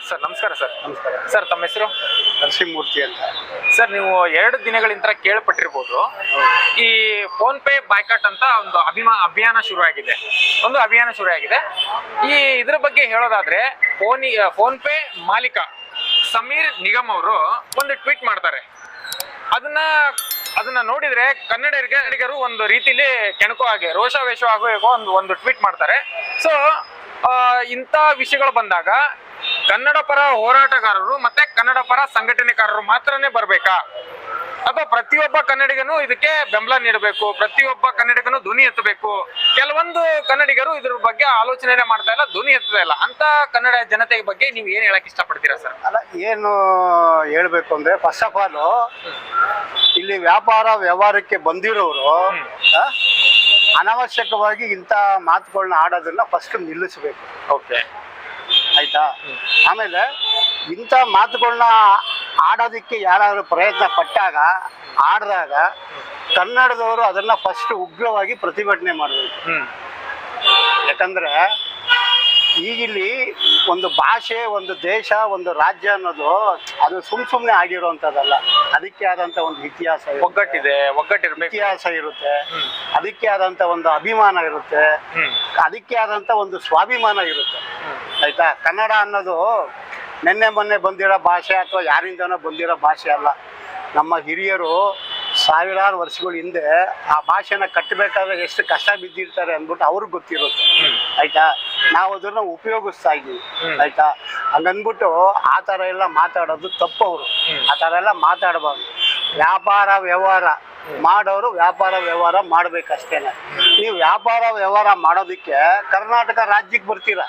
Sir ನಮಸ್ಕಾರ sir. ನಮಸ್ಕಾರ sir ತಮ್ಮ ಹೆಸರು? ನರಸಿಂಹಮೂರ್ತಿ ಅಂತ. ಸರ್ ನೀವು 2 ದಿನಗಳಿಂದ ಕೇಳ್ಪಟ್ಟಿರ್ಬೋದು, ಈ ಫೋನ್ ಪೇ ಬಾಯ್ಕಾಟ್ ಅಂತ ಒಂದು ಅಭಿಯಾನ ಶುರುವಾಗಿದೆ. ಈ ಇದ್ರ ಬಗ್ಗೆ ಹೇಳೋದಾದ್ರೆ ಫೋನ್ ಪೇ ಮಾಲೀಕ ಸಮೀರ್ ನಿಗಮ್ ಅವರು ಒಂದು ಟ್ವೀಟ್ ಮಾಡ್ತಾರೆ. ಅದನ್ನ ನೋಡಿದ್ರೆ ಕನ್ನಡಿಗರು ಒಂದು ರೀತಿಲಿ ಕೆಣಕೋ ಹಾಗೆ ರೋಷಾವೇಶ ಆಗೋ ಒಂದು ಟ್ವೀಟ್ ಮಾಡ್ತಾರೆ. ಸೊ ಇಂಥ ವಿಷಯಗಳು ಬಂದಾಗ ಕನ್ನಡ ಪರ ಹೋರಾಟಗಾರರು ಮತ್ತೆ ಕನ್ನಡ ಪರ ಸಂಘಟನೆಕಾರರು ಮಾತ್ರನೇ ಬರ್ಬೇಕಾ, ಅಥವಾ ಪ್ರತಿಯೊಬ್ಬ ಕನ್ನಡಿಗನು ಇದಕ್ಕೆ ಬೆಂಬಲ ನೀಡಬೇಕು, ಪ್ರತಿಯೊಬ್ಬ ಕನ್ನಡಿಗನು ಧ್ವನಿ ಎತ್ತಬೇಕು? ಕೆಲವೊಂದು ಕನ್ನಡಿಗರು ಇದ್ರ ಬಗ್ಗೆ ಆಲೋಚನೆ ಮಾಡ್ತಾ ಇಲ್ಲ, ಧ್ವನಿ ಎತ್ತದ ಇಲ್ಲ. ಅಂತ ಕನ್ನಡ ಜನತೆ ಬಗ್ಗೆ ನೀವು ಏನ್ ಹೇಳಕ್ ಇಷ್ಟಪಡ್ತೀರಾ ಸರ್? ಅಲ್ಲ, ಏನು ಹೇಳ್ಬೇಕು ಅಂದ್ರೆ, ಫಸ್ಟ್ ಆಫ್ ಆಲ್ ಇಲ್ಲಿ ವ್ಯವಹಾರಕ್ಕೆ ಬಂದಿರೋರು ಅನಾವಶ್ಯಕವಾಗಿ ಇಂಥ ಮಾತುಗಳನ್ನ ಆಡೋದನ್ನ ಫಸ್ಟ್ ನಿಲ್ಲಿಸ್ಬೇಕು. ಓಕೆ, ಆಯ್ತಾ? ಆಮೇಲೆ ಇಂಥ ಮಾತುಗಳನ್ನ ಆಡೋದಕ್ಕೆ ಯಾರಾದ್ರೂ ಪ್ರಯತ್ನ ಪಟ್ಟಾಗ ಆಡಿದಾಗ ಕನ್ನಡದವರು ಅದನ್ನ ಫಸ್ಟ್ ಉಗ್ರವಾಗಿ ಪ್ರತಿಭಟನೆ ಮಾಡಬೇಕು. ಯಾಕಂದ್ರೆ ಈಗಿಲ್ಲಿ ಒಂದು ಭಾಷೆ, ಒಂದು ದೇಶ, ಒಂದು ರಾಜ್ಯ ಅನ್ನೋದು ಅದು ಸುಮ್ಮನೆ ಆಗಿರುವಂಥದ್ದಲ್ಲ. ಅದಕ್ಕೆ ಆದಂಥ ಒಂದು ಇತಿಹಾಸ, ಇತಿಹಾಸ ಇರುತ್ತೆ, ಅದಕ್ಕೆ ಆದಂಥ ಒಂದು ಅಭಿಮಾನ ಇರುತ್ತೆ, ಅದಕ್ಕೆ ಆದಂಥ ಒಂದು ಸ್ವಾಭಿಮಾನ ಇರುತ್ತೆ. ಆಯ್ತಾ? ಕನ್ನಡ ಅನ್ನೋದು ನಿನ್ನೆ ಮೊನ್ನೆ ಬಂದಿರೋ ಭಾಷೆ ಅಥವಾ ಯಾರಿಂದನೋ ಬಂದಿರೋ ಭಾಷೆ ಅಲ್ಲ. ನಮ್ಮ ಹಿರಿಯರು ಸಾವಿರಾರು ವರ್ಷಗಳ ಹಿಂದೆ ಆ ಭಾಷೆನ ಕಟ್ಟಬೇಕಾದ್ರೆ ಎಷ್ಟು ಕಷ್ಟ ಬಿದ್ದಿರ್ತಾರೆ ಅಂದ್ಬಿಟ್ಟು ಅವ್ರಿಗೆ ಗೊತ್ತಿರುತ್ತೆ. ಆಯ್ತಾ? ನಾವು ಅದನ್ನ ಉಪಯೋಗಿಸ್ತಾ ಇದ್ದೀವಿ. ಆಯ್ತಾ? ಹಂಗನ್ಬಿಟ್ಟು ಆ ಥರ ಎಲ್ಲ ಮಾತಾಡೋದು ತಪ್ಪು. ಅವರು ಆ ಥರ ಎಲ್ಲ ಮಾತಾಡಬಾರ್ದು. ವ್ಯವಹಾರ ಮಾಡೋರು ವ್ಯವಹಾರ ಮಾಡ್ಬೇಕಷ್ಟೇನೆ. ನೀವು ವ್ಯವಹಾರ ಮಾಡೋದಕ್ಕೆ ಕರ್ನಾಟಕ ರಾಜ್ಯಕ್ಕೆ ಬರ್ತೀರಾ,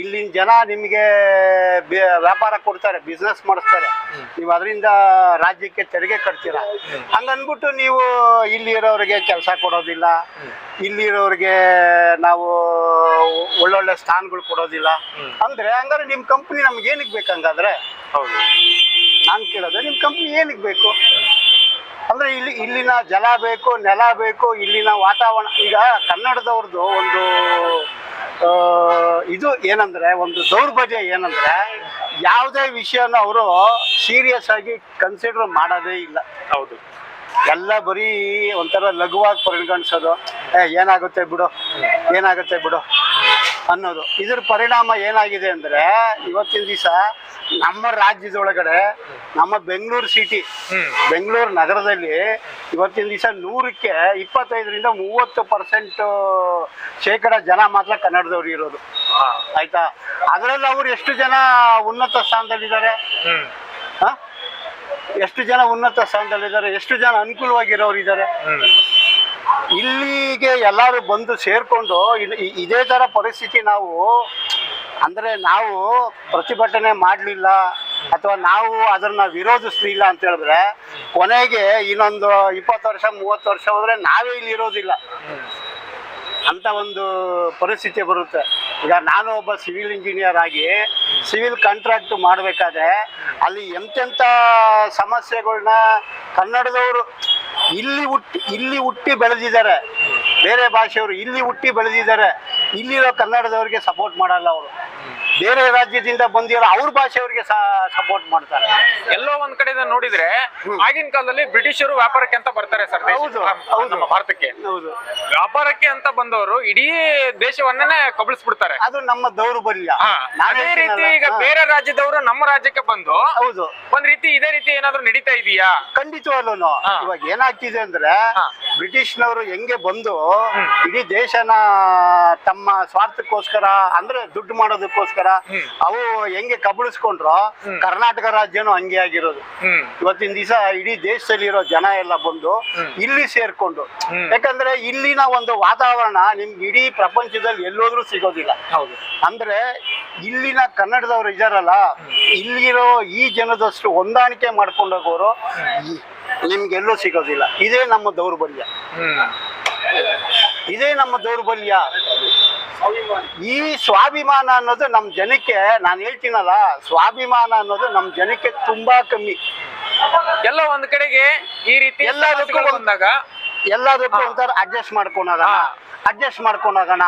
ಇಲ್ಲಿನ ಜನ ನಿಮಗೆ ವ್ಯಾಪಾರ ಕೊಡ್ತಾರೆ, ಬಿಸ್ನೆಸ್ ಮಾಡಿಸ್ತಾರೆ, ನೀವು ಅದರಿಂದ ರಾಜ್ಯಕ್ಕೆ ತೆರಿಗೆ ಕಟ್ತೀರಾ. ಹಂಗನ್ಬಿಟ್ಟು ನೀವು ಇಲ್ಲಿರೋರಿಗೆ ಕೆಲಸ ಕೊಡೋದಿಲ್ಲ, ಇಲ್ಲಿರೋರಿಗೆ ನಾವು ಒಳ್ಳೊಳ್ಳೆ ಸ್ಥಾನಗಳು ಕೊಡೋದಿಲ್ಲ ಅಂದ್ರೆ ಹಂಗಾರೆ ನಿಮ್ಮ ಕಂಪ್ನಿ ನಮ್ಗೆ ಏನಕ್ಕೆ ಬೇಕಂಗಾದ್ರೆ? ಹೌದು, ನಾನು ಕೇಳೋದು, ನಿಮ್ಮ ಕಂಪ್ನಿ ಏನಕ್ಕೆ ಬೇಕು ಅಂದ್ರೆ ಇಲ್ಲಿನ ಜಲ ಬೇಕು, ನೆಲ ಬೇಕು, ಇಲ್ಲಿನ ವಾತಾವರಣ. ಈಗ ಕನ್ನಡದವ್ರದ್ದು ಒಂದು ಇದು ಏನಂದ್ರೆ, ಒಂದು ದೌರ್ಬಲ್ಯ ಏನಂದ್ರೆ, ಯಾವುದೇ ವಿಷಯನ ಅವರು ಸೀರಿಯಸ್ ಆಗಿ ಕನ್ಸಿಡರ್ ಮಾಡೋದೇ ಇಲ್ಲ. ಹೌದು, ಎಲ್ಲ ಬರೀ ಒಂಥರ ಲಘುವಾಗಿ ಪರಿಗಣಿಸೋದು, ಏನಾಗುತ್ತೆ ಬಿಡು ಅನ್ನೋದು. ಇದ್ರ ಪರಿಣಾಮ ಏನಾಗಿದೆ ಅಂದ್ರೆ, ಇವತ್ತಿನ ದಿವಸ ನಮ್ಮ ರಾಜ್ಯದೊಳಗಡೆ, ನಮ್ಮ ಬೆಂಗಳೂರು ನಗರದಲ್ಲಿ ಇವತ್ತಿನ ದಿವಸ 100ಕ್ಕೆ 25-30% ಶೇಕಡ ಜನ ಮಾತ್ರ ಕನ್ನಡದವ್ರು ಇರೋದು. ಆಯ್ತಾ? ಅದರಲ್ಲಿ ಅವ್ರು ಎಷ್ಟು ಜನ ಉನ್ನತ ಸ್ಥಾನದಲ್ಲಿದ್ದಾರೆ, ಎಷ್ಟು ಜನ ಅನುಕೂಲವಾಗಿರೋರು ಇದ್ದಾರೆ? ಇಲ್ಲಿಗೆ ಎಲ್ಲರೂ ಬಂದು ಸೇರ್ಕೊಂಡು ಇದೇ ತರ ಪರಿಸ್ಥಿತಿ ನಾವು ಪ್ರತಿಭಟನೆ ಮಾಡಲಿಲ್ಲ ಅಥವಾ ನಾವು ಅದನ್ನ ವಿರೋಧಿಸಲಿಲ್ಲ ಅಂತ ಹೇಳಿದ್ರೆ, ಕೊನೆಗೆ ಇನ್ನೊಂದು 20 ವರ್ಷ 30 ವರ್ಷ ಹೋದ್ರೆ ನಾವೇ ಇಲ್ಲಿ ಇರೋದಿಲ್ಲ ಅಂತ ಒಂದು ಪರಿಸ್ಥಿತಿ ಬರುತ್ತೆ. ಈಗ ನಾನು ಒಬ್ಬ ಸಿವಿಲ್ ಇಂಜಿನಿಯರ್ ಆಗಿ ಸಿವಿಲ್ ಕಾಂಟ್ರಾಕ್ಟ್ ಮಾಡಬೇಕಾದ್ರೆ ಅಲ್ಲಿ ಎಂತೆಂಥ ಸಮಸ್ಯೆಗಳನ್ನ ಕನ್ನಡದವರು ಇಲ್ಲಿ ಹುಟ್ಟಿ ಬೆಳೆದಿದ್ದಾರೆ, ಬೇರೆ ಭಾಷೆಯವರು ಇಲ್ಲಿ ಹುಟ್ಟಿ ಬೆಳೆದಿದ್ದಾರೆ, ಇಲ್ಲಿರೋ ಕನ್ನಡದವ್ರಿಗೆ ಸಪೋರ್ಟ್ ಮಾಡಲ್ಲ. ಅವರು ಬೇರೆ ರಾಜ್ಯದಿಂದ ಬಂದಿರೋ ಅವ್ರ ಭಾಷೆಯವ್ರಿಗೆ ಸಪೋರ್ಟ್ ಮಾಡ್ತಾರೆ. ಎಲ್ಲೋ ಒಂದ್ ಕಡೆ ನೋಡಿದ್ರೆ ಆಗಿನ ಕಾಲದಲ್ಲಿ ಬ್ರಿಟಿಷರು ವ್ಯಾಪಾರಕ್ಕೆ ಅಂತ ಬರ್ತಾರೆ ಸರ್, ನಮ್ಮ ಭಾರತಕ್ಕೆ. ಹೌದು, ವ್ಯಾಪಾರಕ್ಕೆ ಅಂತ ಬಂದವರು ಇಡೀ ದೇಶವನ್ನೇ ಕಬಳಿಸ್ಬಿಡ್ತಾರೆ. ಅದು ನಮ್ಮ ದೌರ್ಬಲ್ಯ. ಅದೇ ರೀತಿ ಈಗ ಬೇರೆ ರಾಜ್ಯದವರು ನಮ್ಮ ರಾಜ್ಯಕ್ಕೆ ಬಂದು, ಹೌದು, ಒಂದ್ ರೀತಿ ಇದೇ ರೀತಿ ಏನಾದ್ರು ನಡೀತಾ ಇದೆಯಾ? ಖಂಡಿತವಲ್ಲೂ. ಇವಾಗ ಏನಾಗ್ತಿದೆ ಅಂದ್ರೆ, ಬ್ರಿಟಿಷ್ನವರು ಹೆಂಗೆ ಬಂದು ಇಡೀ ದೇಶನ ತಮ್ಮ ಸ್ವಾರ್ಥಕ್ಕೋಸ್ಕರ ಅಂದ್ರೆ ದುಡ್ಡು ಮಾಡೋದಕ್ಕೋಸ್ಕರ ಅವು ಹೆಂಗೆ ಕಬಳಿಸ್ಕೊಂಡ್ರು, ಕರ್ನಾಟಕ ರಾಜ್ಯನೂ ಹಂಗೆ ಆಗಿರೋದು. ಇವತ್ತಿನ ದಿವಸ ಇಡೀ ದೇಶದಲ್ಲಿರೋ ಜನ ಎಲ್ಲ ಬಂದು ಇಲ್ಲಿ ಸೇರ್ಕೊಂಡು, ಯಾಕಂದ್ರೆ ಇಲ್ಲಿನ ಒಂದು ವಾತಾವರಣ ನಿಮ್ಗೆ ಇಡೀ ಪ್ರಪಂಚದಲ್ಲಿ ಎಲ್ಲೋದ್ರೂ ಸಿಗೋದಿಲ್ಲ. ಅಂದ್ರೆ ಇಲ್ಲಿನ ಕನ್ನಡದವ್ರು ಇದಾರಲ್ಲ, ಇಲ್ಲಿರೋ ಈ ಜನದಷ್ಟು ಹೊಂದಾಣಿಕೆ ಮಾಡ್ಕೊಂಡು ಹೋಗೋರು ನಿಮ್ಗೆಲ್ಲೂ ಸಿಗೋದಿಲ್ಲ. ಇದೇ ನಮ್ಮ ದೌರ್ಬಲ್ಯ. ಈ ಸ್ವಾಭಿಮಾನ ಅನ್ನೋದು ನಮ್ಮ ಜನಕ್ಕೆ, ನಾನು ಹೇಳ್ತೀನಲ್ಲ, ಸ್ವಾಭಿಮಾನ ಅನ್ನೋದು ನಮ್ಮ ಜನಕ್ಕೆ ತುಂಬಾ ಕಮ್ಮಿ. ಎಲ್ಲ ಒಂದ್ ಕಡೆಗೆ ಈ ರೀತಿ ಎಲ್ಲದಕ್ಕೂ ಒಂಥರ ಅಡ್ಜಸ್ಟ್ ಮಾಡ್ಕೊಂಡೋಗೋಣ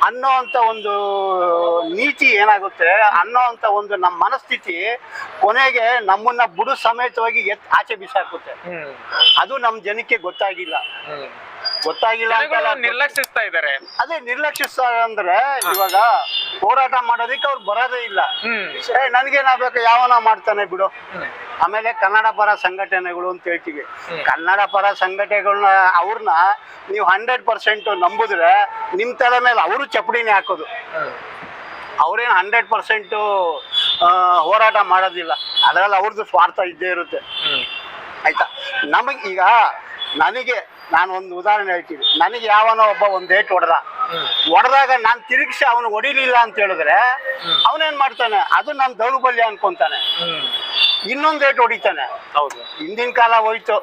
ಅನ್ನೋ ಅಂತ ಒಂದು ನೀತಿ ಏನಾಗುತ್ತೆ, ಅನ್ನೋ ಅಂತ ಒಂದು ನಮ್ಮ ಮನಸ್ಥಿತಿ ಕೊನೆಗೆ ನಮ್ಮನ್ನ ಬುಡು ಸಮೇತವಾಗಿ ಆಚೆ ಬಿಸಾಕುತ್ತೆ. ಅದು ನಮ್ಮ ಜನಕ್ಕೆ ಗೊತ್ತಾಗಿಲ್ಲ ಅಂತ ನಿರ್ಲಕ್ಷಿಸ್ತಾ ಇದ್ದಾರೆ. ಅದೇ ನಿರ್ಲಕ್ಷಿಸ್ತಾರೆ ಅಂದ್ರೆ ಇವಾಗ ಹೋರಾಟ ಮಾಡೋದಕ್ಕೆ ಅವ್ರು ಬರೋದೇ ಇಲ್ಲ. ನನ್ಗೇನಾಗಬೇಕು, ಯಾವನ ಮಾಡ್ತಾನೆ ಬಿಡು. ಆಮೇಲೆ ಕನ್ನಡ ಪರ ಸಂಘಟನೆಗಳು ಅಂತ ಹೇಳ್ತೀವಿ. ಕನ್ನಡ ಪರ ಸಂಘಟನೆಗಳನ್ನ ಅವ್ರನ್ನ ನೀವು 100% ನಂಬುದ್ರೆ ನಿಮ್ ತಲೆ ಮೇಲೆ ಅವರು ಚಪ್ಪಡಿನೇ ಹಾಕೋದು. ಅವ್ರೇನು 100% ಹೋರಾಟ ಮಾಡೋದಿಲ್ಲ. ಅದ್ರಲ್ಲಿ ಅವ್ರದ್ದು ಸ್ವಾರ್ಥ ಇದ್ದೇ ಇರುತ್ತೆ. ಆಯ್ತಾ, ನಮಗೀಗ ನಾನು ಒಂದು ಉದಾಹರಣೆ ಹೇಳ್ತೀನಿ. ನನಗೆ ಯಾವನೋ ಒಬ್ಬ ಒಂದ್ ಏಟ್ ಹೊಡೆದಾಗ ನಾನು ತಿರುಗಿಸಿ ಅವನು ಹೊಡಿಲಿಲ್ಲ ಅಂತ ಹೇಳಿದ್ರೆ ಅವನೇನ್ ಮಾಡ್ತಾನೆ, ಅದು ನನ್ನ ದೌರ್ಬಲ್ಯ ಅನ್ಕೊಂತಾನೆ. ಇನ್ನೊಂದ್ ಏಟ್ ಹೊಡಿತಾನೆ. ಹೌದು, ಹಿಂದಿನ ಕಾಲ ಹೋಯ್ತು.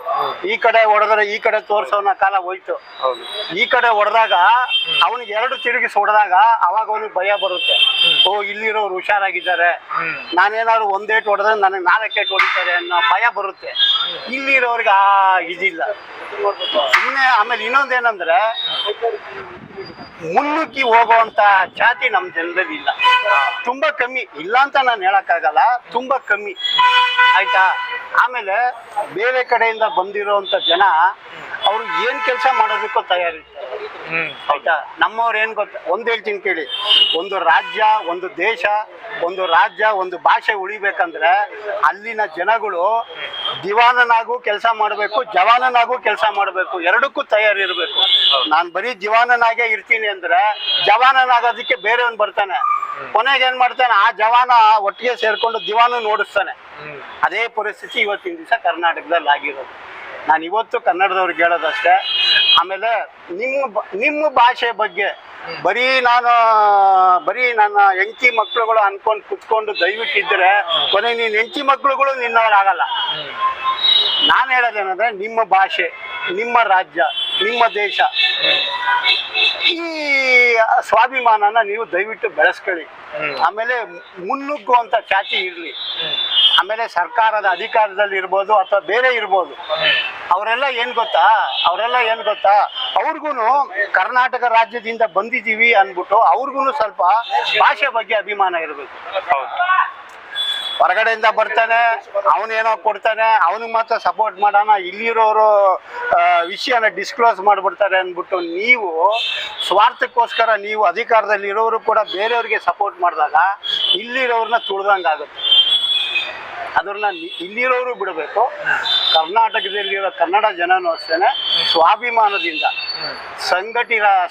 ಈ ಕಡೆ ಹೊಡೆದ್ರೆ ಈ ಕಡೆ ತೋರ್ಸೋನ ಕಾಲ ಹೋಯ್ತು. ಈ ಕಡೆ ಹೊಡೆದಾಗ ಅವನಿಗೆ 2 ತಿರುಗಿಸಿ ಹೊಡೆದಾಗ ಅವಾಗ ಅವನಿಗೆ ಭಯ ಬರುತ್ತೆ. ಓ, ಇಲ್ಲಿರೋರು ಹುಷಾರಾಗಿದ್ದಾರೆ, ನಾನೇನಾದ್ರು ಒಂದೇಟ್ ಹೊಡೆದ್ರೆ ನನಗೆ 4 ಏಟ್ ಹೊಡಿತಾರೆ ಅನ್ನೋ ಭಯ ಬರುತ್ತೆ. ಇಲ್ಲಿರೋರಿಗೆ ಇದಿಲ್ಲ ಸುಮ್ಮನೆ. ಆಮೇಲೆ ಇನ್ನೊಂದೇನಂದ್ರೆ ಮುನ್ನುಗ್ಗಿ ಹೋಗುವಂತ ಜಾತಿ ನಮ್ ಜನರಲ್ಲಿ ಇಲ್ಲ, ತುಂಬಾ ಕಮ್ಮಿ. ಇಲ್ಲ ಅಂತ ನಾನು ಹೇಳಕ್ಕಾಗಲ್ಲ, ತುಂಬಾ ಕಮ್ಮಿ. ಆಯ್ತಾ, ಆಮೇಲೆ ಬೇರೆ ಕಡೆಯಿಂದ ಬಂದಿರೋಂಥ ಜನ ಅವ್ರು ಏನ್ ಕೆಲಸ ಮಾಡೋದಕ್ಕೂ ತಯಾರಿರ್ತಾರೆ. ಆಯ್ತಾ, ನಮ್ಮವ್ರು ಏನ್ ಗೊತ್ತ, ಒಂದ್ ಹೇಳ್ತೀನಿ ಕೇಳಿ. ಒಂದು ರಾಜ್ಯ, ಒಂದು ದೇಶ, ಒಂದು ಭಾಷೆ ಉಳಿಬೇಕಂದ್ರೆ ಅಲ್ಲಿನ ಜನಗಳು ದಿವಾನನಾಗೂ ಕೆಲಸ ಮಾಡಬೇಕು, ಜವಾನನಾಗೂ ಕೆಲಸ ಮಾಡಬೇಕು, ಎರಡಕ್ಕೂ ತಯಾರಿರ್ಬೇಕು. ನಾನು ಬರೀ ದಿವಾನನಾಗೇ ಇರ್ತೀನಿ ಅಂದ್ರೆ ಜವಾನನಾಗೋದಕ್ಕೆ ಬೇರೆಯವನ್ ಬರ್ತಾನೆ. ಕೊನೆಗೆ ಏನ್ ಮಾಡ್ತಾನೆ, ಆ ಜವಾನ ಒಟ್ಟಿಗೆ ಸೇರ್ಕೊಂಡು ದಿವಾನ ನೋಡಿಸ್ತಾನೆ. ಅದೇ ಪರಿಸ್ಥಿತಿ ಇವತ್ತಿನ ದಿವಸ ಕರ್ನಾಟಕದಲ್ಲಿ ಆಗಿರೋದು. ನಾನು ಇವತ್ತು ಕನ್ನಡದವ್ರಿಗೆ ಹೇಳೋದಷ್ಟೇ. ಆಮೇಲೆ ನಿಮ್ಮ ಭಾಷೆ ಬಗ್ಗೆ ಬರೀ ನನ್ನ ಹೆಂಡತಿ ಮಕ್ಳುಗಳು ಅನ್ಕೊಂಡು ಕುತ್ಕೊಂಡು ದಯವಿಟ್ಟಿದ್ರೆ ಕೊನೆಗೆ ನೀನ್ ಹೆಂಡತಿ ಮಕ್ಳುಗಳು ನಿನ್ನವರಾಗಲ್ಲ. ನಾನು ಹೇಳೋದೇನಂದ್ರೆ, ನಿಮ್ಮ ಭಾಷೆ, ನಿಮ್ಮ ರಾಜ್ಯ, ನಿಮ್ಮ ದೇಶ, ಈ ಸ್ವಾಭಿಮಾನನ ನೀವು ದಯವಿಟ್ಟು ಬೆಳೆಸ್ಕೊಳ್ಳಿ. ಆಮೇಲೆ ಮುನ್ನುಗ್ಗುವಂತ ಚಾತಿ ಇರ್ಲಿ. ಆಮೇಲೆ ಸರ್ಕಾರದ ಅಧಿಕಾರದಲ್ಲಿ ಇರ್ಬೋದು ಅಥವಾ ಬೇರೆ ಇರ್ಬೋದು, ಅವರೆಲ್ಲ ಏನ್ ಗೊತ್ತಾ, ಅವ್ರಿಗೂ ಕರ್ನಾಟಕ ರಾಜ್ಯದಿಂದ ಬಂದಿದ್ದೀವಿ ಅನ್ಬಿಟ್ಟು ಅವ್ರಿಗೂ ಸ್ವಲ್ಪ ಭಾಷೆ ಬಗ್ಗೆ ಅಭಿಮಾನ ಇರಬೇಕು. ಹೊರಗಡೆಯಿಂದ ಬರ್ತಾನೆ, ಅವನೇನೋ ಕೊಡ್ತಾನೆ, ಅವನಿಗೆ ಮಾತ್ರ ಸಪೋರ್ಟ್ ಮಾಡೋಣ, ಇಲ್ಲಿರೋರು ವಿಷಯನ ಡಿಸ್ಕ್ಲೋಸ್ ಮಾಡಿಬಿಡ್ತಾರೆ ಅಂದ್ಬಿಟ್ಟು ನೀವು ಸ್ವಾರ್ಥಕ್ಕೋಸ್ಕರ ನೀವು ಅಧಿಕಾರದಲ್ಲಿ ಇರೋರು ಕೂಡ ಬೇರೆಯವ್ರಿಗೆ ಸಪೋರ್ಟ್ ಮಾಡಿದಾಗ ಇಲ್ಲಿರೋರನ್ನ ತುಳಿದಂಗಾಗುತ್ತೆ. ಅದನ್ನ ಇಲ್ಲಿರೋರು ಬಿಡಬೇಕು. ಕರ್ನಾಟಕದಲ್ಲಿರೋ ಕನ್ನಡ ಜನನೂ ಅಷ್ಟೇನೆ ಸ್ವಾಭಿಮಾನದಿಂದ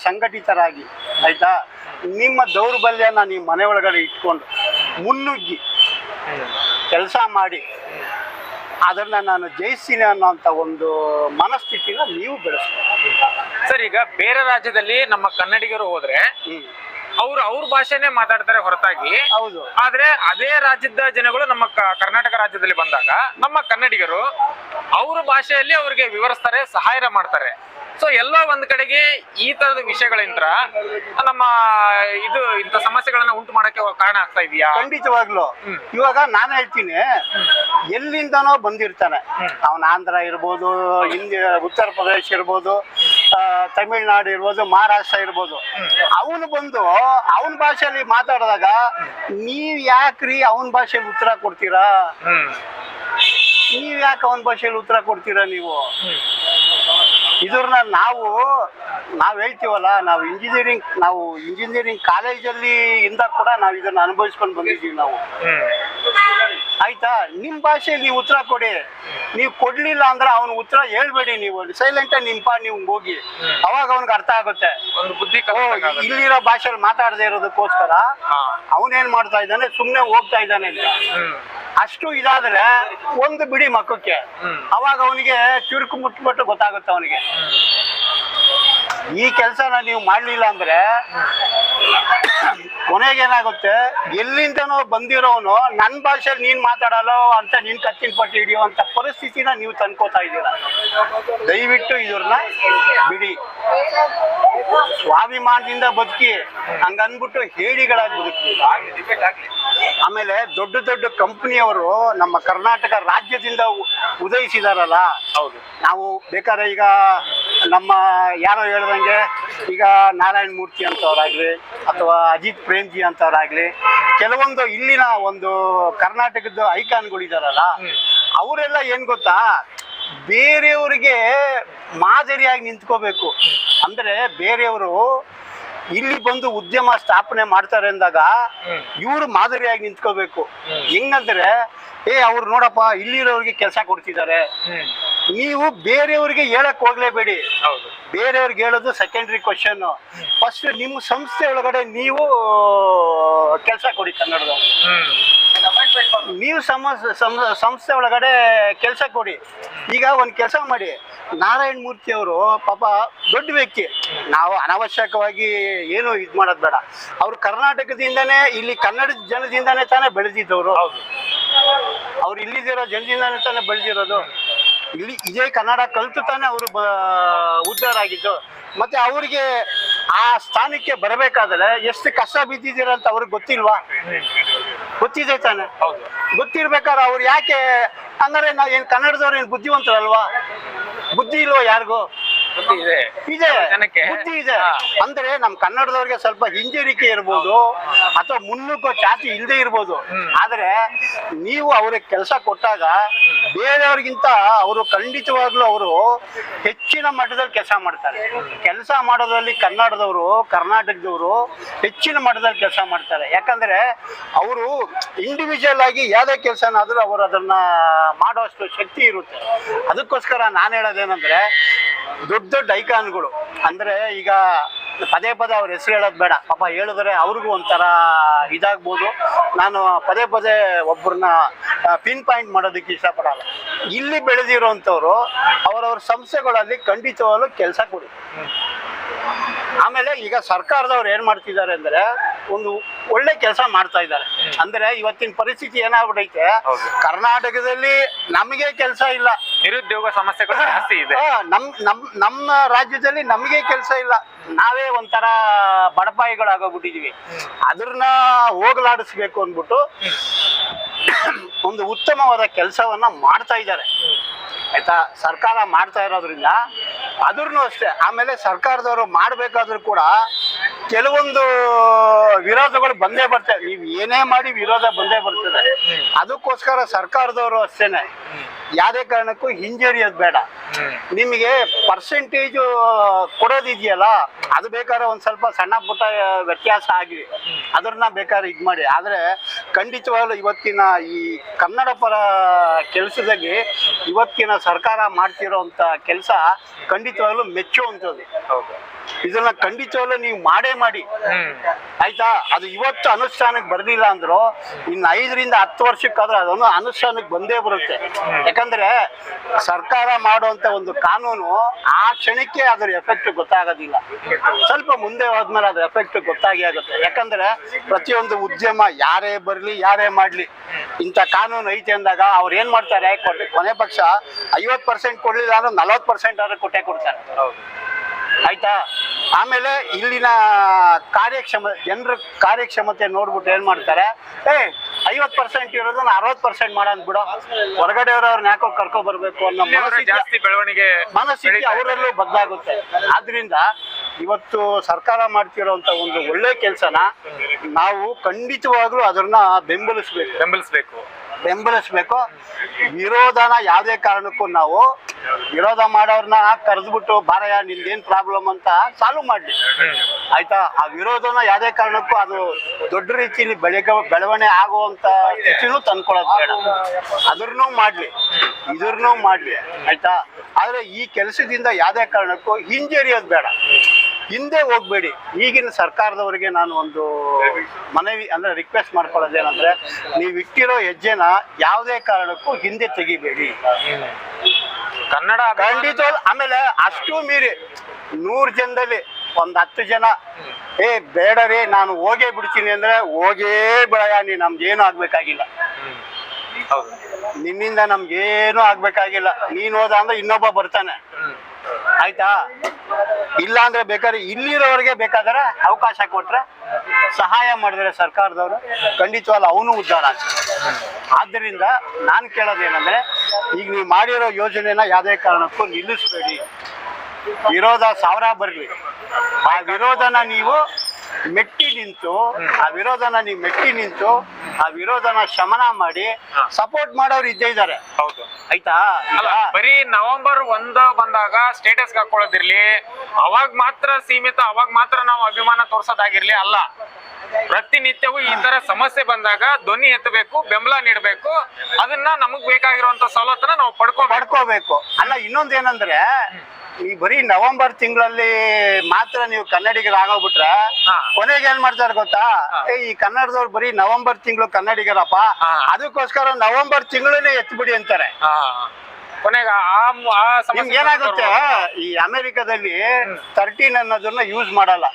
ಸಂಘಟಿತರಾಗಿ, ಆಯ್ತಾ, ನಿಮ್ಮ ದೌರ್ಬಲ್ಯನ ನೀವು ಮನೆ ಒಳಗಡೆ ಇಟ್ಕೊಂಡು ಮುನ್ನುಗ್ಗಿ ಕೆಲಸ ಮಾಡಿ ಅದನ್ನ ನಾನು ಜಯಿಸ್ತೀನಿ ಅನ್ನೋಂಥ ಒಂದು ಮನಸ್ಥಿತಿನ ನೀವು ಬೆಳೆಸ್ತೀವಿ. ಸರ್, ಈಗ ಬೇರೆ ರಾಜ್ಯದಲ್ಲಿ ನಮ್ಮ ಕನ್ನಡಿಗರು ಹೋದ್ರೆ ಅವ್ರ ಭಾಷೆನೇ ಮಾತಾಡ್ತಾರೆ ಹೊರತಾಗಿ. ಹೌದು. ಆದ್ರೆ ಅದೇ ರಾಜ್ಯದ ಜನಗಳು ನಮ್ಮ ಕರ್ನಾಟಕ ರಾಜ್ಯದಲ್ಲಿ ಬಂದಾಗ ನಮ್ಮ ಕನ್ನಡಿಗರು ಅವ್ರ ಭಾಷೆಯಲ್ಲಿ ಅವ್ರಿಗೆ ವಿವರಿಸ್ತಾರೆ, ಸಹಾಯ ಮಾಡ್ತಾರೆ. ಸೊ ಎಲ್ಲೋ ಒಂದ್ ಕಡೆಗೆ ಈ ತರದ ವಿಷಯಗಳಿಂದ ನಮ್ಮ ಇಂಥ ಸಮಸ್ಯೆಗಳನ್ನ ಉಂಟು ಮಾಡಕ್ಕೆ ಕಾರಣ ಆಗ್ತಾ ಇದೆಯಾ? ಖಂಡಿತವಾಗ್ಲು. ಇವಾಗ ನಾನು ಹೇಳ್ತೀನಿ, ಎಲ್ಲಿಂದನೋ ಬಂದಿರ್ತಾನೆ ಅವನ, ಆಂಧ್ರ ಇರ್ಬೋದು, ಉತ್ತರ ಪ್ರದೇಶ ಇರ್ಬೋದು, ತಮಿಳ್ನಾಡು ಇರ್ಬೋದು, ಮಹಾರಾಷ್ಟ್ರ ಇರ್ಬೋದು. ಅವನು ಬಂದು ಅವನ ಭಾಷೆಯಲ್ಲಿ ಮಾತಾಡಿದಾಗ ನೀವ್ ಯಾಕ್ರಿ ಅವನ ಭಾಷೆಯಲ್ಲಿ ಉತ್ತರ ಕೊಡ್ತೀರಾ? ನೀವ್ ಯಾಕೆ ಅವನ ಭಾಷೆಯಲ್ಲಿ ಉತ್ತರ ಕೊಡ್ತೀರಾ? ನೀವು ಇದ್ರನ್ನ ನಾವು ಹೇಳ್ತೀವಲ್ಲ, ನಾವು ಇಂಜಿನಿಯರಿಂಗ್ ಕಾಲೇಜಲ್ಲಿ ಇಂದ ಕೂಡ ನಾವು ಇದನ್ನ ಅನುಭವಿಸ್ಕೊಂಡು ಬಂದಿದ್ದೀವಿ ನಾವು. ಆಯ್ತಾ, ನಿಮ್ ಭಾಷೆಯಲ್ಲಿ ನೀವು ಉತ್ತರ ಕೊಡಿ. ನೀವು ಕೊಡ್ಲಿಲ್ಲ ಅಂದ್ರೆ ಅವನು ಉತ್ತರ ಹೇಳ್ಬೇಡಿ. ನೀವು ಸೈಲೆಂಟ್ ನೀವು ಹೋಗಿ, ಅವಾಗ ಅವನ್ಗೆ ಅರ್ಥ ಆಗುತ್ತೆ. ಒಂದು ಬುದ್ಧಿ ಇಲ್ಲಿರೋ ಭಾಷೆಯಲ್ಲಿ ಮಾತಾಡದೇ ಇರೋದಕ್ಕೋಸ್ಕರ ಅವನೇನ್ ಮಾಡ್ತಾ ಇದ್ದಾನೆ, ಸುಮ್ನೆ ಹೋಗ್ತಾ ಇದ್ದಾನೆ ಅಂತ. ಅಷ್ಟು ಇದಾದ್ರೆ ಒಂದು ಬಿಡಿ ಮಕ್ಕಕ್ಕೆ, ಅವಾಗ ಅವನಿಗೆ ಚುರುಕು ಮುಟ್ಬಿಟ್ಟು ಗೊತ್ತಾಗುತ್ತೆ ಅವನಿಗೆ. ಈ ಕೆಲಸನ ನೀವು ಮಾಡ್ಲಿಲ್ಲ ಅಂದ್ರೆ ಕೊನೆಗೇನಾಗುತ್ತೆ, ಎಲ್ಲಿಂದನೋ ಬಂದಿರೋನು ನನ್ನ ಭಾಷೆಯಲ್ಲಿ ನೀನ್ ಮಾತಾಡಲ್ಲ ಅಂತ ನೀನ್ ಕತ್ತಿನ ಪಟ್ಟಿ ಹಿಡಿಯೋ ಅಂತ ಪರಿಸ್ಥಿತಿನ ನೀವು ತಂದ್ಕೋತಾ ಇದ್ದೀರಾ. ದಯವಿಟ್ಟು ಇದ್ರನ್ನ ಬಿಡಿ, ಸ್ವಾಭಿಮಾನದಿಂದ ಬದುಕಿ, ಹಂಗನ್ಬಿಟ್ಟು ಹೇಡಿಗಳಾಗಿ ಬದುಕಿ. ಆಮೇಲೆ ದೊಡ್ಡ ದೊಡ್ಡ ಕಂಪನಿಯವರು ನಮ್ಮ ಕರ್ನಾಟಕ ರಾಜ್ಯದಿಂದ ಉದಯಿಸಿದಾರಲ್ಲ. ಹೌದು. ನಾವು ಬೇಕಾದ್ರೆ ಈಗ ನಮ್ಮ ಯಾರೋ ಹೇಳ್ದಂಗೆ ಈಗ ನಾರಾಯಣ ಮೂರ್ತಿ ಅಂತವ್ರಾಗ್ಲಿ ಅಥವಾ ಅಜಿತ್ ಪ್ರೇಮ್ಜಿ ಅಂತವ್ರಾಗ್ಲಿ, ಕೆಲವೊಂದು ಇಲ್ಲಿನ ಒಂದು ಕರ್ನಾಟಕದ ಐಕಾನ್ಗಳಿದಾರಲ್ಲ, ಅವರೆಲ್ಲ ಏನ್ ಗೊತ್ತಾ, ಬೇರೆಯವರಿಗೆ ಮಾದರಿಯಾಗಿ ನಿಂತ್ಕೋಬೇಕು. ಅಂದ್ರೆ ಬೇರೆಯವರು ಇಲ್ಲಿ ಬಂದು ಉದ್ಯಮ ಸ್ಥಾಪನೆ ಮಾಡ್ತಾರೆ ಅಂದಾಗ ಇವರು ಮಾದರಿಯಾಗಿ ನಿಂತ್ಕೋಬೇಕು. ಹೆಂಗಂದ್ರೆ ಅವ್ರು ನೋಡಪ್ಪ ಇಲ್ಲಿರೋರಿಗೆ ಕೆಲಸ ಕೊಡ್ತಿದ್ದಾರೆ, ನೀವು ಬೇರೆಯವ್ರಿಗೆ ಹೇಳಕ್ ಹೋಗ್ಲೇಬೇಡಿ. ಬೇರೆಯವ್ರಿಗೆ ಹೇಳೋದು ಸೆಕೆಂಡ್ರಿ ಕ್ವಶನ್. ಫಸ್ಟ್ ನಿಮ್ಮ ಸಂಸ್ಥೆ ಒಳಗಡೆ ನೀವು ಕೆಲಸ ಕೊಡಿ ಕನ್ನಡದವ್ರು. ನೀವು ಸಂಸ್ಥೆ ಒಳಗಡೆ ಕೆಲಸ ಕೊಡಿ. ಈಗ ಒಂದು ಕೆಲಸ ಮಾಡಿ, ನಾರಾಯಣ ಮೂರ್ತಿ ಅವರು ಪಾಪ ದೊಡ್ಡ ವ್ಯಕ್ತಿ, ನಾವು ಅನಾವಶ್ಯಕವಾಗಿ ಏನು ಇದು ಮಾಡೋದು ಬೇಡ. ಅವ್ರು ಕರ್ನಾಟಕದಿಂದನೇ, ಇಲ್ಲಿ ಕನ್ನಡ ಜನದಿಂದಾನೇ ತಾನೇ ಬೆಳೆದಿದ್ದವರು. ಅವ್ರು ಇಲ್ಲಿದಿರೋ ಜನದಿಂದಾನೇ ತಾನೇ ಬೆಳೆದಿರೋದು. ಇಲ್ಲಿ ಇದೇ ಕನ್ನಡ ಕಲ್ತು ತಾನೇ ಅವರು ಉದ್ಧಾರ ಆಗಿದ್ದು. ಮತ್ತೆ ಅವ್ರಿಗೆ ಆ ಸ್ಥಾನಕ್ಕೆ ಬರಬೇಕಾದ್ರೆ ಎಷ್ಟು ಕಷ್ಟ ಬಿದ್ದಿದ್ದೀರ ಅಂತ ಅವ್ರಿಗೆ ಗೊತ್ತಿಲ್ವಾ? ಗೊತ್ತಿದೆ ತಾನೆ. ಗೊತ್ತಿರ್ಬೇಕಾದ್ರೆ ಅವ್ರು ಯಾಕೆ ಹಂಗಾರೆ ನಾವು ಏನು ಕನ್ನಡದವ್ರು ಏನು ಬುದ್ಧಿವಂತರಲ್ವಾ? ಬುದ್ಧಿ ಇಲ್ವಾ ಯಾರಿಗೂ? ಇದೆ, ಬುದ್ಧಿ ಇದೆ. ಅಂದ್ರೆ ನಮ್ ಕನ್ನಡದವ್ರಿಗೆ ಸ್ವಲ್ಪ ಹಿಂಜರಿಕೆ ಇರ್ಬೋದು ಅಥವಾ ಮುನ್ನುಗ್ಗೋ ಚಾತಿ ಇಲ್ಲದೆ ಇರ್ಬೋದು. ಆದ್ರೆ ನೀವು ಅವ್ರಿಗೆ ಕೆಲಸ ಕೊಟ್ಟಾಗ ಬೇರೆಯವ್ರಿಗಿಂತ ಅವರು ಖಂಡಿತವಾಗ್ಲೂ ಅವರು ಹೆಚ್ಚಿನ ಮಟ್ಟದಲ್ಲಿ ಕೆಲಸ ಮಾಡ್ತಾರೆ. ಕೆಲಸ ಮಾಡೋದ್ರಲ್ಲಿ ಕನ್ನಡದವರು, ಕರ್ನಾಟಕದವರು ಹೆಚ್ಚಿನ ಮಟ್ಟದಲ್ಲಿ ಕೆಲಸ ಮಾಡ್ತಾರೆ. ಯಾಕಂದ್ರೆ ಅವರು ಇಂಡಿವಿಜುವಲ್ ಆಗಿ ಯಾವುದೇ ಕೆಲಸನಾದ್ರೂ ಅವರು ಅದನ್ನ ಮಾಡೋಷ್ಟು ಶಕ್ತಿ ಇರುತ್ತೆ. ಅದಕ್ಕೋಸ್ಕರ ನಾನು ಹೇಳೋದೇನಂದ್ರೆ, ದೊಡ್ಡ ದೊಡ್ಡ ಐಕಾನ್ಗಳು ಅಂದ್ರೆ ಈಗ ಪದೇ ಪದೇ ಅವ್ರ ಹೆಸರು ಹೇಳೋದು ಬೇಡ, ಪಾಪ ಹೇಳಿದ್ರೆ ಅವ್ರಿಗೂ ಒಂಥರ ಇದಾಗ್ಬೋದು. ನಾನು ಪದೇ ಪದೇ ಒಬ್ಬರನ್ನ ಪಿನ್ ಪಾಯಿಂಟ್ ಮಾಡೋದಕ್ಕೆ ಇಷ್ಟಪಡಲ್ಲ. ಇಲ್ಲಿ ಬೆಳೆದಿರೋಂಥವ್ರು ಅವರವ್ರ ಸಂಸ್ಥೆಗಳಲ್ಲಿ ಖಂಡಿತವಾಗ್ಲೂ ಕೆಲಸ ಕೊಡಿ. ಆಮೇಲೆ ಈಗ ಸರ್ಕಾರದವ್ರು ಏನ್ ಮಾಡ್ತಿದ್ದಾರೆ ಅಂದ್ರೆ ಒಂದು ಒಳ್ಳೆ ಕೆಲಸ ಮಾಡ್ತಾ ಇದ್ದಾರೆ. ಅಂದ್ರೆ ಇವತ್ತಿನ ಪರಿಸ್ಥಿತಿ ಏನಾಗ್ಬಿಟ್ಟೈತೆ, ಕರ್ನಾಟಕದಲ್ಲಿ ನಮಗೆ ಕೆಲಸ ಇಲ್ಲ, ನಿರುದ್ಯೋಗ ಸಮಸ್ಯೆಗಳು ಜಾಸ್ತಿ ಇದೆ. ನಮ್ಮ ರಾಜ್ಯದಲ್ಲಿ ನಮಗೆ ಕೆಲಸ ಇಲ್ಲ, ನಾವೇ ಒಂಥರ ಬಡಪಾಯಿಗಳಾಗೋಗ್ಬಿಟ್ಟಿದೀವಿ. ಅದನ್ನ ಹೋಗಲಾಡಿಸ್ಬೇಕು ಅಂದ್ಬಿಟ್ಟು ಒಂದು ಉತ್ತಮವಾದ ಕೆಲಸವನ್ನ ಮಾಡ್ತಾ ಇದ್ದಾರೆ. ಆಯ್ತಾ, ಸರ್ಕಾರ ಮಾಡ್ತಾ ಇರೋದ್ರಿಂದ ಅದ್ರೂ ಅಷ್ಟೇ. ಆಮೇಲೆ ಸರ್ಕಾರದವರು ಮಾಡ್ಬೇಕಾದ್ರೂ ಕೂಡ ಕೆಲವೊಂದು ವಿರೋಧಗಳು ಬಂದೇ ಬರ್ತವೆ. ನೀವು ಏನೇ ಮಾಡಿ ವಿರೋಧ ಬಂದೇ ಬರ್ತದೆ. ಅದಕ್ಕೋಸ್ಕರ ಸರ್ಕಾರದವರು ಅಷ್ಟೇನೆ ಯಾವುದೇ ಕಾರಣಕ್ಕೂ ಹಿಂಜರಿಯೋದು ಬೇಡ. ನಿಮಗೆ ಪರ್ಸೆಂಟೇಜು ಕೊಡೋದಿದೆಯಲ್ಲ, ಅದು ಬೇಕಾದ್ರೆ ಒಂದು ಸ್ವಲ್ಪ ಸಣ್ಣ ಪುಟ್ಟ ವ್ಯತ್ಯಾಸ ಆಗಲಿ, ಅದನ್ನ ಬೇಕಾದ್ರೆ ಇದು ಮಾಡಿ. ಆದರೆ ಖಂಡಿತವಾಗ್ಲೂ ಇವತ್ತಿನ ಈ ಕನ್ನಡ ಪರ ಕೆಲಸದಲ್ಲಿ ಇವತ್ತಿನ ಸರ್ಕಾರ ಮಾಡ್ತಿರೋಂಥ ಕೆಲಸ ಖಂಡಿತವಾಗ್ಲೂ ಮೆಚ್ಚುವಂಥದ್ದು. ಇದನ್ನ ಖಂಡಿತವಾಗ್ಲೂ ನೀವು ಮಾಡೇ ಮಾಡಿ. ಆಯ್ತಾ, ಅದು ಇವತ್ತು ಅನುಷ್ಠಾನಕ್ಕೆ ಬರಲಿಲ್ಲ ಅಂದ್ರು ಇನ್ನು 5 ರಿಂದ 10 ವರ್ಷಕ್ಕಾದ್ರೂ ಅದನ್ನು ಅನುಷ್ಠಾನಕ್ಕೆ ಬಂದೇ ಬರುತ್ತೆ. ಯಾಕಂದ್ರೆ ಸರ್ಕಾರ ಮಾಡುವಂತ ಒಂದು ಕಾನೂನು ಆ ಕ್ಷಣಕ್ಕೆ ಅದ್ರ ಎಫೆಕ್ಟ್ ಗೊತ್ತಾಗೋದಿಲ್ಲ, ಸ್ವಲ್ಪ ಮುಂದೆ ಹೋದ್ಮೇಲೆ ಅದ್ರ ಎಫೆಕ್ಟ್ ಗೊತ್ತಾಗಿ ಆಗುತ್ತೆ. ಯಾಕಂದ್ರೆ ಪ್ರತಿಯೊಂದು ಉದ್ಯಮ ಯಾರೇ ಬರ್ಲಿ ಯಾರೇ ಮಾಡ್ಲಿ, ಇಂಥ ಕಾನೂನು ಐತೆ ಅಂದಾಗ ಅವ್ರು ಏನ್ ಮಾಡ್ತಾರೆ, ಕೊನೆ ಪಕ್ಷ 50% ಕೊಡ್ಲಿಲ್ಲ ಅಂದ್ರೆ 40% ಆದ್ರೂ ಕೊಟ್ಟೆ ಕೊಡ್ತಾರೆ. ಆಯ್ತಾ, ಆಮೇಲೆ ಇಲ್ಲಿನ ಜನರ ಕಾರ್ಯಕ್ಷಮತೆ ನೋಡ್ಬಿಟ್ಟು ಏನ್ ಮಾಡ್ತಾರೆ, 50% ಇರೋದನ್ನ 60% ಮಾಡೋದ್ ಬಿಡೋ, ಹೊರಗಡೆಯವ್ರನ್ನ ಯಾಕೋ ಕರ್ಕೊ ಬರ್ಬೇಕು ಅನ್ನೋ ಮನಸ್ಥಿತಿ ಅವರಲ್ಲೂ ಬದಲಾಗುತ್ತೆ. ಆದ್ರಿಂದ ಇವತ್ತು ಸರ್ಕಾರ ಮಾಡ್ತಿರೋಂತ ಒಂದು ಒಳ್ಳೆ ಕೆಲಸನ ನಾವು ಖಂಡಿತವಾಗ್ಲೂ ಅದನ್ನ ಬೆಂಬಲಿಸ್ಬೇಕು. ವಿರೋಧನ ಯಾವುದೇ ಕಾರಣಕ್ಕೂ ನಾವು ವಿರೋಧ ಮಾಡೋರ್ನ ಕರೆದ್ಬಿಟ್ಟು ಬಾರಯ್ಯ ನಿಂದೇನ್ ಪ್ರಾಬ್ಲಮ್ ಅಂತ ಸಾಲ್ವ್ ಮಾಡ್ಲಿ. ಆಯ್ತಾ, ಆ ವಿರೋಧನ ಯಾವುದೇ ಕಾರಣಕ್ಕೂ ಅದು ದೊಡ್ಡ ರೀತಿಯಲ್ಲಿ ಬೆಳವಣಿಗೆ ಆಗುವಂತ ಸ್ಥಿತಿನೂ ತಂದ್ಕೊಳೋದು ಬೇಡ. ಅದ್ರನ್ನೂ ಮಾಡ್ಲಿ ಆಯ್ತಾ. ಆದ್ರೆ ಈ ಕೆಲಸದಿಂದ ಯಾವುದೇ ಕಾರಣಕ್ಕೂ ಹಿಂಜರಿಯೋದು ಬೇಡ, ಹಿಂದೆ ಹೋಗ್ಬೇಡಿ. ಈಗಿನ ಸರ್ಕಾರದವರಿಗೆ ನಾನು ಒಂದು ಮನವಿ ಅಂದ್ರೆ ರಿಕ್ವೆಸ್ಟ್ ಮಾಡ್ಕೊಳ್ಳೋದೇನಂದ್ರೆ, ನೀವು ಇಟ್ಟಿರೋ ಹೆಜ್ಜೆನ ಯಾವುದೇ ಕಾರಣಕ್ಕೂ ಹಿಂದೆ ತೆಗಿಬೇಡಿ. ಕನ್ನಡ ಖಂಡಿತ. ಆಮೇಲೆ ಅಷ್ಟು ಮೀರಿ 100 ಜನದಲ್ಲಿ ಒಂದು 10 ಜನ ಬೇಡ ರೀ ನಾನು ಹೋಗೇ ಬಿಡ್ತೀನಿ ಅಂದ್ರೆ ಹೋಗೇ ಬಿಡಯ್ಯ, ನೀ ನಮ್ದು ಏನು ಆಗ್ಬೇಕಾಗಿಲ್ಲ. ಹೌದು. ನಿನ್ನಿಂದ ನಮ್ಗೇನು ಆಗ್ಬೇಕಾಗಿಲ್ಲ. ನೀನ್ ಹೋದ ಅಂದ್ರೆ ಇನ್ನೊಬ್ಬ ಬರ್ತಾನೆ, ಆಯ್ತಾ? ಇಲ್ಲ ಅಂದ್ರೆ ಬೇಕಾದ್ರೆ ಇಲ್ಲಿರೋರಿಗೆ ಬೇಕಾದ್ರೆ ಅವಕಾಶ ಕೊಟ್ರೆ, ಸಹಾಯ ಮಾಡಿದ್ರೆ ಸರ್ಕಾರದವರು, ಖಂಡಿತವಾಗ್ಲೂ ಅವನು ಉದ್ಧಾರ ಆಗ್ತದೆ. ಆದ್ದರಿಂದ ನಾನು ಕೇಳೋದೇನಂದ್ರೆ, ಈಗ ನೀವು ಮಾಡಿರೋ ಯೋಜನೆನ ಯಾವುದೇ ಕಾರಣಕ್ಕೂ ನಿಲ್ಲಿಸಬೇಡಿ. ವಿರೋಧ ಸಾವಿರ ಬರಲಿ, ಆ ವಿರೋಧನ ನೀವು ಮೆಟ್ಟಿ ನಿಂತು ಆ ವಿರೋಧನ ಶಮನ ಮಾಡಿ ಸಪೋರ್ಟ್ ಮಾಡೋರು ಇದ್ದೇ ಇದ್ದಾರೆ. ಹೌದು. ಆಯ್ತಾ? ಅಲ್ಲ, ಬರೀ ನವೆಂಬರ್ 1 ಬಂದಾಗ ಸ್ಟೇಟಸ್ ಹಾಕೊಳ್ಳೋದಿರ್ಲಿ, ಅವಾಗ ಮಾತ್ರ ಸೀಮಿತ, ಅವಾಗ ಮಾತ್ರ ನಾವು ಅಭಿಮಾನ ತೋರ್ಸೋದಾಗಿರ್ಲಿ ಅಲ್ಲ. ಪ್ರತಿನಿತ್ಯವೂ ಈ ತರ ಸಮಸ್ಯೆ ಬಂದಾಗ ಧ್ವನಿ ಎತ್ತಬೇಕು, ಬೆಂಬಲ ನೀಡಬೇಕು. ಅದನ್ನ ನಮಗ್ ಬೇಕಾಗಿರುವಂತ ಸವಲತ್ತನ್ನ ನಾವು ಪಡ್ಕೋಬೇಕು. ಅಲ್ಲ, ಇನ್ನೊಂದೇನಂದ್ರೆ, ಈ ಬರೀ ನವೆಂಬರ್ ತಿಂಗಳಲ್ಲಿ ಮಾತ್ರ ನೀವು ಕನ್ನಡಿಗರಾಗೋಗ್ಬಿಟ್ರೆ ಕೊನೆಗೆ ಏನ್ ಮಾಡ್ತಾರೆ ಗೊತ್ತಾ? ಈ ಕನ್ನಡದವ್ರು ಬರೀ ನವೆಂಬರ್ ತಿಂಗಳು ಕನ್ನಡಿಗರಪ್ಪ, ಅದಕ್ಕೋಸ್ಕರ ನವೆಂಬರ್ ತಿಂಗಳನ್ನೇ ಎತ್ಬಿಡಿ ಅಂತಾರೆ. ಕೊನೆಗೆ ನಿಮ್ಗೆ ಏನಾಗುತ್ತೆ, ಈ ಅಮೆರಿಕದಲ್ಲಿ 13 ಅನ್ನೋದನ್ನ ಯೂಸ್ ಮಾಡಲ್ಲ.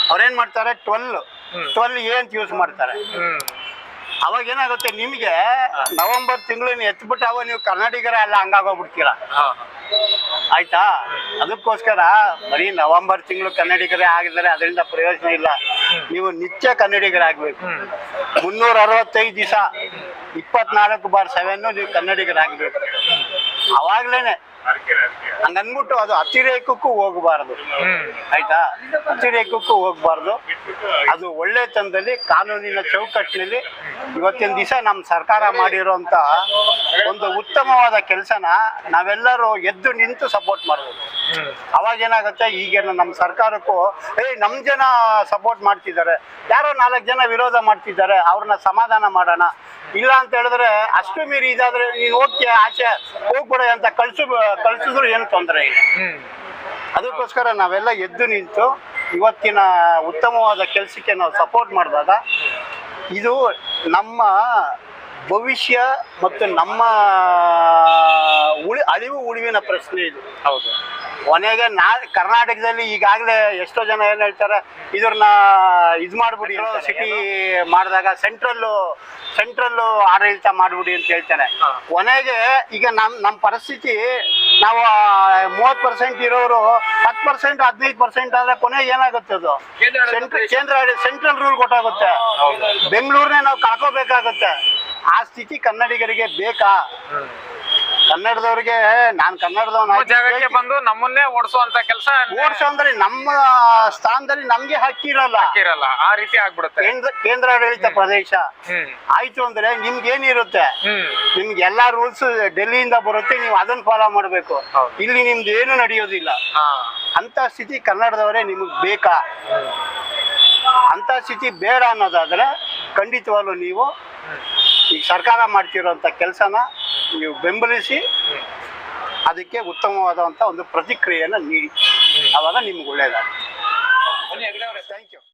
ಅವ್ರೇನ್ ಮಾಡ್ತಾರೆ, 12 ಅಂತ ಯೂಸ್ ಮಾಡ್ತಾರೆ. ಅವಾಗ ಏನಾಗುತ್ತೆ, ನಿಮ್ಗೆ ನವೆಂಬರ್ ತಿಂಗಳನ್ನ ಎತ್ಬಿಟ್ಟು ಅವಾಗ ನೀವು ಕನ್ನಡಿಗರೇ ಎಲ್ಲ ಹಂಗಾಗೋಗ್ಬಿಡ್ತೀರ. ಆಯ್ತಾ? ಅದಕ್ಕೋಸ್ಕರ ಬರೀ ನವೆಂಬರ್ ತಿಂಗಳು ಕನ್ನಡಿಗರೇ ಆಗಿದ್ರೆ ಅದರಿಂದ ಪ್ರಯೋಜನ ಇಲ್ಲ. ನೀವು ನಿತ್ಯ ಕನ್ನಡಿಗರಾಗಬೇಕು. 365 ದಿವಸ 24/7 ನೀವು ಕನ್ನಡಿಗರಾಗಬೇಕು. ಅವಾಗ್ಲೇನೆ ಹಂಗನ್ಬಿಟ್ಟು ಅದು ಅತಿರೇಕಕ್ಕೂ ಹೋಗಬಾರ್ದು. ಆಯ್ತಾ? ಅತಿರೇಕಕ್ಕೂ ಹೋಗ್ಬಾರ್ದು. ಅದು ಒಳ್ಳೆತನದಲ್ಲಿ ಕಾನೂನಿನ ಚೌಕಟ್ಟಿನಲ್ಲಿ ಇವತ್ತಿನ ದಿವಸ ನಮ್ಮ ಸರ್ಕಾರ ಮಾಡಿರೋಂಥ ಒಂದು ಉತ್ತಮವಾದ ಕೆಲಸನ ನಾವೆಲ್ಲರೂ ಎದ್ದು ನಿಂತು ಸಪೋರ್ಟ್ ಮಾಡ್ಬೋದು. ಅವಾಗ ಏನಾಗುತ್ತೆ, ಈಗೇನು ನಮ್ಮ ಸರ್ಕಾರಕ್ಕೂ ನಮ್ಮ ಜನ ಸಪೋರ್ಟ್ ಮಾಡ್ತಿದ್ದಾರೆ, ಯಾರೋ 4 ಜನ ವಿರೋಧ ಮಾಡ್ತಿದ್ದಾರೆ, ಅವ್ರನ್ನ ಸಮಾಧಾನ ಮಾಡೋಣ. ಇಲ್ಲ ಅಂತ ಹೇಳಿದ್ರೆ ಅಷ್ಟು ಮೀರಿ ಇದಾದ್ರೆ ನೀನು ಹೋಗ್ತೀಯ, ಆಚೆ ಹೋಗ್ಬಿಡ ಅಂತ ಕಳ್ಸಿದ್ರು ಏನು ತೊಂದರೆ ಇಲ್ಲ. ಅದಕ್ಕೋಸ್ಕರ ನಾವೆಲ್ಲ ಎದ್ದು ನಿಂತು ಇವತ್ತಿನ ಉತ್ತಮವಾದ ಕೆಲಸಕ್ಕೆ ನಾವು ಸಪೋರ್ಟ್ ಮಾಡಿದಾಗ ಇದು ನಮ್ಮ ಭವಿಷ್ಯ ಮತ್ತು ನಮ್ಮ ಅಳಿವು ಉಳಿವಿನ ಪ್ರಶ್ನೆ ಇದು. ಹೌದು. ಕೊನೆಗೆ ಕರ್ನಾಟಕದಲ್ಲಿ ಈಗಾಗಲೇ ಎಷ್ಟೋ ಜನ ಏನ್ ಹೇಳ್ತಾರೆ, ಇದ್ರನ್ನ ಇದು ಮಾಡ್ಬಿಡಿ, ಸಿಟಿ ಮಾಡಿದಾಗ ಸೆಂಟ್ರಲ್ ಆಡಳಿತ ಮಾಡ್ಬಿಡಿ ಅಂತ ಹೇಳ್ತಾರೆ. ಕೊನೆಗೆ ಈಗ ನಮ್ಮ ಪರಿಸ್ಥಿತಿ, ನಾವು 30% ಇರೋರು 10% 15% ಆದ್ರೆ ಕೊನೆಗೆ ಏನಾಗುತ್ತೆ, ಅದು ಸೆಂಟ್ರಲ್ ರೂಲ್ ಕೊಟ್ಟಾಗುತ್ತೆ. ಬೆಂಗಳೂರನ್ನೇ ನಾವು ಕಳ್ಕೋಬೇಕಾಗುತ್ತೆ. ಆ ಸ್ಥಿತಿ ಕನ್ನಡಿಗರಿಗೆ ಬೇಕಾ? ಕನ್ನಡದವ್ರಿಗೆ, ನಾನು ಕನ್ನಡದವನ ಜಾಗಕ್ಕೆ ಬಂದು ನಮ್ಮನ್ನೇ ಓಡಿಸುವಂತ ಕೆಲಸ, ಅಂದ್ರೆ ನಮ್ಮ ಸ್ಥಾನದಲ್ಲಿ ನಮ್ಗೆ ಹಕ್ಕಿರಲ್ಲ, ಆ ರೀತಿ ಆಗ್ಬಿಡುತ್ತೆ. ಕೇಂದ್ರಾಡಳಿತ ಪ್ರದೇಶ ಆಯ್ತು ಅಂದ್ರೆ ನಿಮ್ಗೆ ಏನಿರುತ್ತೆ, ನಿಮ್ಗೆ ಎಲ್ಲಾ ರೂಲ್ಸ್ ಡೆಲ್ಲಿಯಿಂದ ಬರುತ್ತೆ, ನೀವು ಅದನ್ನ ಫಾಲೋ ಮಾಡ್ಬೇಕು. ಇಲ್ಲಿ ನಿಮ್ದು ಏನು ನಡೆಯೋದಿಲ್ಲ. ಅಂತ ಸ್ಥಿತಿ ಕನ್ನಡದವರೇ ನಿಮಗ್ ಬೇಕಾ? ಅಂತ ಸ್ಥಿತಿ ಬೇಡ ಅನ್ನೋದಾದ್ರೆ ಖಂಡಿತವಾಗ್ಲೂ ನೀವು ಈಗ ಸರ್ಕಾರ ಮಾಡ್ತಿರೋಂಥ ಕೆಲಸನ ನೀವು ಬೆಂಬಲಿಸಿ ಅದಕ್ಕೆ ಉತ್ತಮವಾದಂಥ ಒಂದು ಪ್ರತಿಕ್ರಿಯೆಯನ್ನು ನೀಡಿ. ಆವಾಗ ನಿಮ್ಗೆ ಒಳ್ಳೇದಾಗುತ್ತೆ. Thank you.